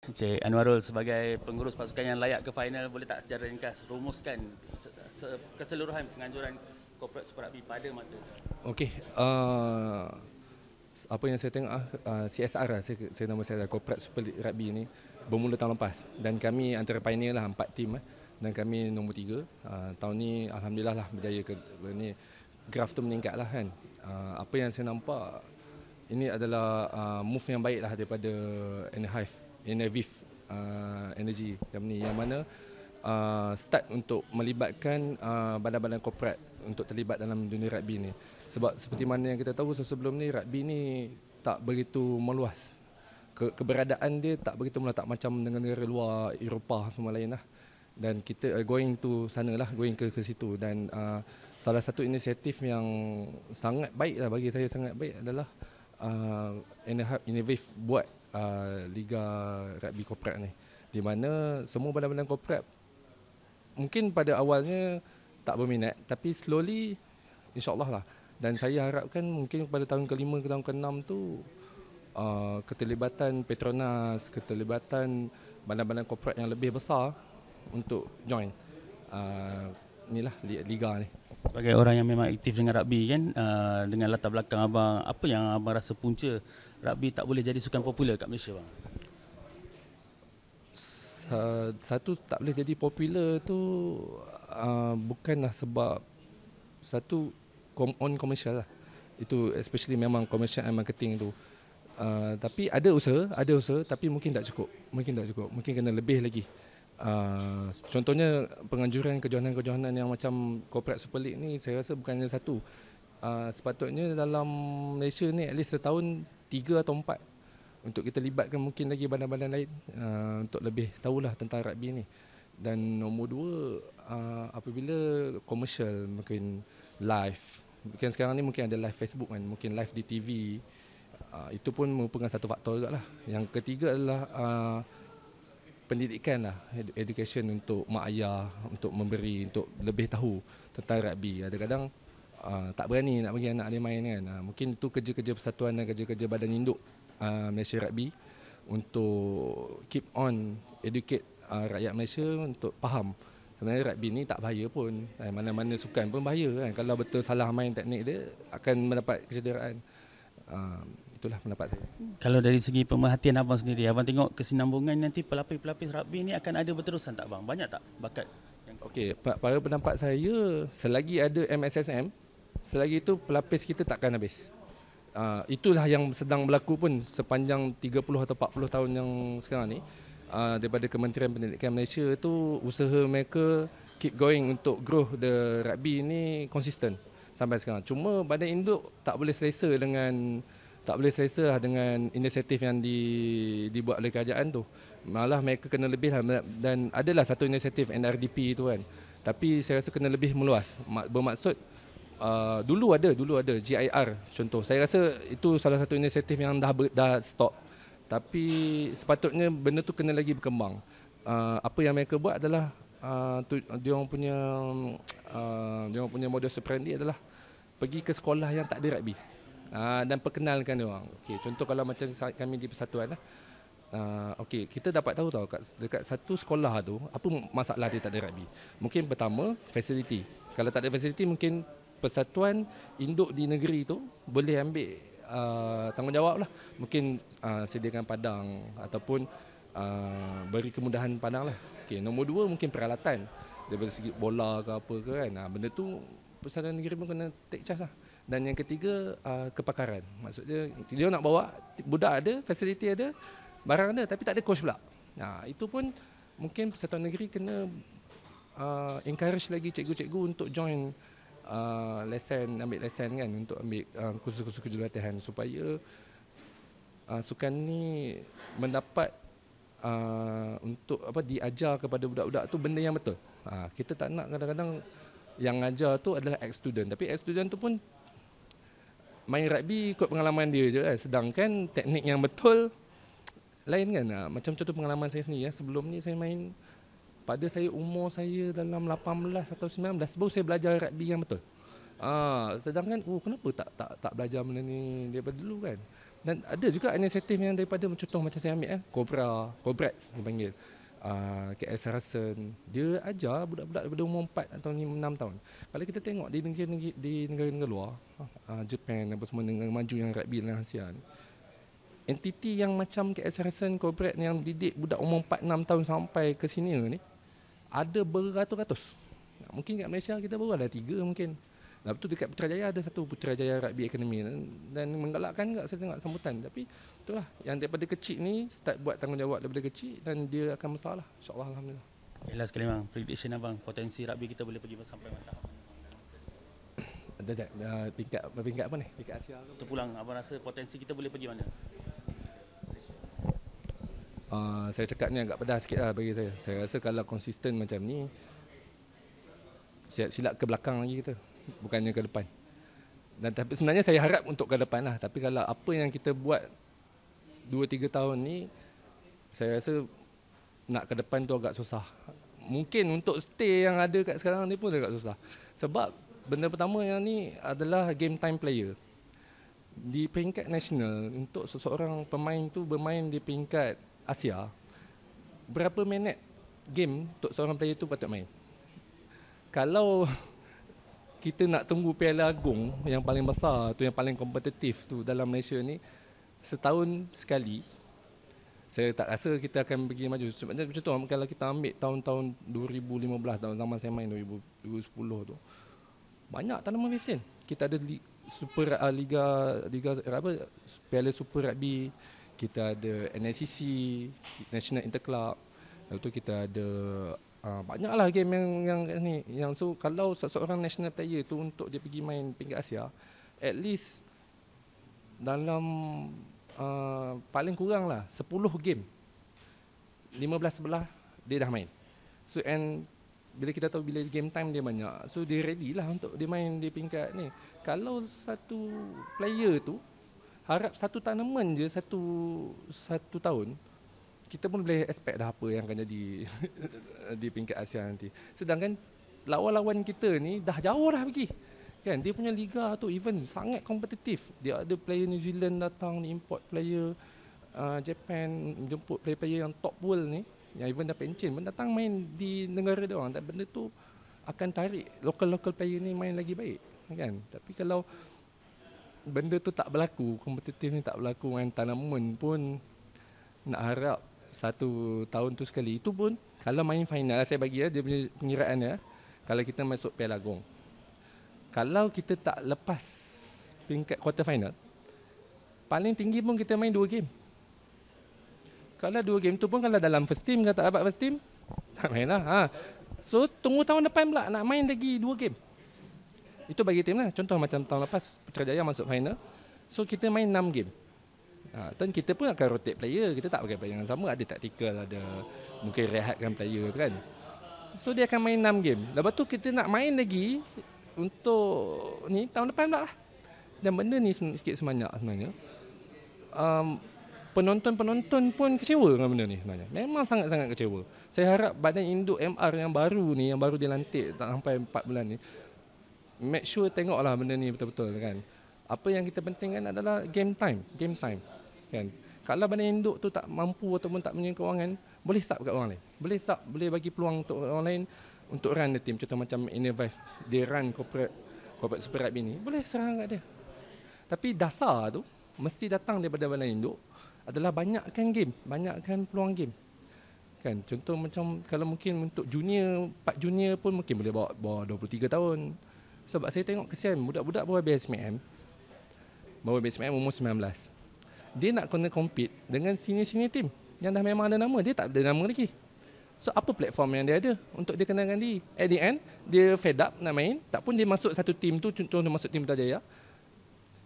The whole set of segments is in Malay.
Encik Anwarul, sebagai pengurus pasukan yang layak ke final, boleh tak secara ringkas rumuskan keseluruhan penganjuran Corporate Super Rugby pada mata? Okey, apa yang saya tengok CSR lah, saya nama saya Corporate Super League Rugby ni bermula tahun lepas dan kami antara pioneer lah 4 tim dan kami nombor 3. Tahun ni alhamdulillah lah berjaya ke ni, graf tu meningkat lah kan. Apa yang saya nampak ini adalah move yang baik lah daripada Enervive Energy company yang mana start untuk melibatkan badan-badan korporat untuk terlibat dalam dunia rugby ni. Sebab seperti mana yang kita tahu sebelum ni, rugby ni tak begitu meluas. Keberadaan dia tak begitu meluas, tak macam negara luar Eropah semua lain lah. Dan kita going to sana lah, going ke situ. Dan salah satu inisiatif yang sangat baik lah, bagi saya sangat baik adalah Enervive buat Liga Rugby Korporat ni, di mana semua badan-badan korporat mungkin pada awalnya tak berminat, tapi slowly insyaAllah lah. Dan saya harapkan mungkin pada tahun ke-5 ke tahun ke-6 tu keterlibatan Petronas, keterlibatan badan-badan korporat yang lebih besar untuk join inilah Liga ni. Sebagai orang yang memang aktif dengan rugby kan, dengan latar belakang abang, apa yang abang rasa punca rugby tak boleh jadi sukan popular kat Malaysia bang? Satu, tak boleh jadi popular tu bukanlah sebab satu on commercial lah. Itu especially memang commercial and marketing tu. Tapi ada usaha tapi mungkin tak cukup. Mungkin kena lebih lagi. Contohnya penganjuran kejohanan-kejohanan yang macam Corporate Super League ni, saya rasa bukannya satu. Sepatutnya dalam Malaysia ni at least setahun 3 atau 4 untuk kita libatkan mungkin lagi badan-badan lain untuk lebih tahulah tentang rugby ni. Dan nombor 2, apabila komersial, mungkin live, mungkin sekarang ni mungkin ada live Facebook kan, mungkin live di TV, itu pun merupakan satu faktor juga lah. Yang ketiga adalah pendidikan lah, education untuk mak ayah, untuk memberi, untuk lebih tahu tentang rugby. Kadang-kadang tak berani nak bagi anak dia main kan. Mungkin itu kerja-kerja persatuan dan kerja-kerja badan induk Malaysia Rugby untuk keep on educate rakyat Malaysia untuk faham sebenarnya rugby ni tak bahaya pun. Mana-mana sukan pun bahaya kan. Kalau betul salah main teknik dia akan mendapat kecederaan. Itulah pendapat saya. Kalau dari segi pemerhatian abang sendiri, abang tengok kesinambungan nanti pelapis-pelapis rugby ni akan ada berterusan tak bang? Banyak tak bakat? Okey, pada pendapat saya, selagi ada MSSM, selagi itu pelapis kita takkan habis. Itulah yang sedang berlaku pun sepanjang 30 atau 40 tahun yang sekarang ni. Daripada Kementerian Pendidikan Malaysia tu, usaha mereka keep going untuk grow the rugby ni konsisten sampai sekarang. Cuma badan induk tak boleh selesa lah dengan inisiatif yang dibuat oleh kerajaan tu. Malah mereka kena lebih lah, dan adalah satu inisiatif NRDP tu kan. Tapi saya rasa kena lebih meluas. Bermaksud dulu ada GIR contoh. Saya rasa itu salah satu inisiatif yang dah stop. Tapi sepatutnya benda tu kena lagi berkembang. Apa yang mereka buat adalah dia orang punya modus operandi adalah pergi ke sekolah yang tak ada rugby. Dan perkenalkan dia orang. Okey, contoh kalau macam kami di persatuan lah. Okey, kita dapat tahu dekat satu sekolah tu apa masalah dia tak ada rugby. Mungkin pertama, facility. Kalau tak ada facility, mungkin persatuan induk di negeri tu boleh ambil tanggungjawab lah. Mungkin sediakan padang ataupun beri kemudahan padang lah. Okay, nombor 2 mungkin peralatan daripada segi bola ke apa ke kan. Benda tu persatuan negeri pun kena take charge lah. Dan yang ketiga, kepakaran. Maksudnya dia nak bawa budak ada, facility ada, barang ada, tapi tak ada coach pula. Itu pun mungkin persatuan negeri kena encourage lagi cikgu-cikgu untuk join ambil lesen kan, untuk ambil kursus-kursus kejurulatihan supaya sukan ni mendapat untuk diajar kepada budak-budak tu benda yang betul. Kita tak nak kadang-kadang yang ajar tu adalah ex-student, tapi ex-student tu pun main rugby ikut pengalaman dia je kan. Sedangkan teknik yang betul lain kan. Macam contoh pengalaman saya sendiri sebelum ni saya main, pada umur saya dalam 18 atau 19 baru saya belajar rugby yang betul. Sedangkan kenapa tak belajar benda ni daripada dulu kan. Dan ada juga inisiatif yang daripada contoh macam saya ambil Cobrats dia panggil. KL Sarasen, dia ajar budak-budak daripada umur 4 atau 6 tahun. Kalau kita tengok di negara-negara luar, Japan apa semua negara maju yang rugby dalam ASEAN, entiti yang macam KL Sarasen, Cobrat yang didik budak umur 4 6 tahun sampai ke senior ni ada beratus-ratus. Mungkin kat Malaysia kita baru ada 3 mungkin. Lepas tu dekat Putrajaya ada satu Putrajaya Rugby Academy dan menggalakkan juga saya tengok sambutan. Tapi itulah yang daripada kecil ni start buat tanggungjawab daripada kecil dan dia akan besar lah, insyaAllah, alhamdulillah. Last sekali bang, prediction abang, potensi rugby kita boleh pergi sampai mana? Peringkat apa ni? Peringkat Asia ke? Terpulang, abang rasa potensi kita boleh pergi mana? Saya cakap ni agak pedas sikit lah bagi saya. Saya rasa kalau konsisten macam ni, silap ke belakang lagi kita, bukannya ke depan. Dan tapi sebenarnya saya harap untuk ke depan lah. Tapi kalau apa yang kita buat 2-3 tahun ni, saya rasa nak ke depan tu agak susah. Mungkin untuk stay yang ada kat sekarang ni pun agak susah. Sebab benda pertama yang ni adalah game time player. Di peringkat nasional, untuk seseorang pemain tu bermain di peringkat Asia, berapa minit game untuk seorang player tu patut main? Kalau kita nak tunggu Piala Agong yang paling besar tu, yang paling kompetitif tu dalam Malaysia ni, setahun sekali, saya tak rasa kita akan pergi maju. Sebabnya contoh kalau kita ambil tahun-tahun 2015, tahun zaman saya main 2010 tu, banyak tanaman Wesleyan. Kita ada Super Liga apa, Piala Super Rugby, kita ada NSCC, National Interclub. Lepas tu kita ada banyaklah game yang so kalau seseorang national player tu untuk dia pergi main peringkat Asia, at least dalam paling kurang lah 10 game, 15-11 dia dah main. So and bila kita tahu bila game time dia banyak, so dia ready lah untuk dia main di peringkat ni. Kalau satu player tu harap satu tournament je satu tahun, kita pun boleh expect dah apa yang akan jadi di peringkat Asia nanti. Sedangkan lawan-lawan kita ni dah jauh dah pergi. Kan dia punya liga tu even sangat kompetitif. Dia ada player New Zealand datang ni, import player Japan, jemput player-player yang top world ni, yang even dah pension pun datang main di negara dia orang. Dan benda tu akan tarik local player ni main lagi baik, kan? Tapi kalau benda tu tak berlaku, kompetitif ni tak berlaku, main tournament pun nak harap satu tahun tu sekali. Itu pun kalau main final, saya bagi dia punya pengiraan kalau kita masuk Piala Agong, kalau kita tak lepas peringkat quarter final, paling tinggi pun kita main 2 game. Kalau 2 game tu pun kalau dalam first team, kalau tak dapat first team, tak main lah. So tunggu tahun depan pula nak main lagi 2 game. Itu bagi tim lah. Contoh macam tahun lepas Putrajaya masuk final, so kita main 6 game. Dan kita pun akan rotate player. Kita tak pakai player yang sama. Ada tactical, ada mungkin rehatkan player tu kan. So dia akan main 6 game. Lepas tu kita nak main lagi untuk ni tahun depan pula lah. Dan benda ni sikit sebanyak sebenarnya, penonton-penonton pun kecewa dengan benda ni sebenarnya. Memang sangat-sangat kecewa. Saya harap Badan Induk MR yang baru ni, yang baru dilantik tak sampai 4 bulan ni, make sure tengoklah benda ni betul-betul kan. Apa yang kita pentingkan adalah game time kan. Kalau Badan Induk tu tak mampu ataupun tak punya kewangan, boleh sub kat orang lain. Boleh bagi peluang untuk orang lain untuk run the team. Contoh macam Innovive, dia run corporate Super Rugby ni, boleh serang kat dia. Tapi dasar tu mesti datang daripada Badan Induk adalah banyakkan game, banyakkan peluang game. Kan, contoh macam kalau mungkin untuk junior, 4 junior pun mungkin boleh bawa 23 tahun. Sebab saya tengok kesian budak-budak baru BSMM umur 19. Dia nak kena compete dengan senior team yang dah memang ada nama, dia tak ada nama lagi. So apa platform yang dia ada untuk dia kenalkan diri? At the end, dia fed up nak main, tak pun dia masuk satu team tu, contoh dia masuk team Putrajaya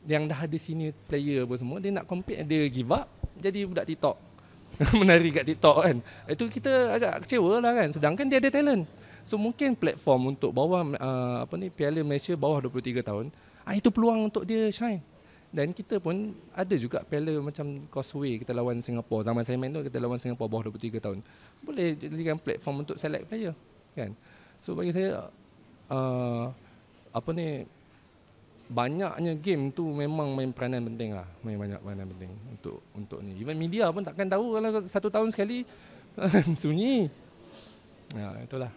yang dah ada senior player apa semua, dia nak compete, dia give up, jadi budak TikTok. Menari kat TikTok kan. Itu kita agak kecewa lah kan. Sedangkan dia ada talent. So mungkin platform untuk bawah Piala Malaysia bawah 23 tahun, itu peluang untuk dia shine. Dan kita pun ada juga piala macam Causeway, kita lawan Singapore. Zaman saya main tu kita lawan Singapore bawah 23 tahun. Boleh jadikan platform untuk select player kan. So bagi saya banyaknya game tu memang main peranan penting lah. Main banyak peranan penting untuk ni. Even media pun takkan tahu kalau 1 tahun sekali sunyi. Itulah.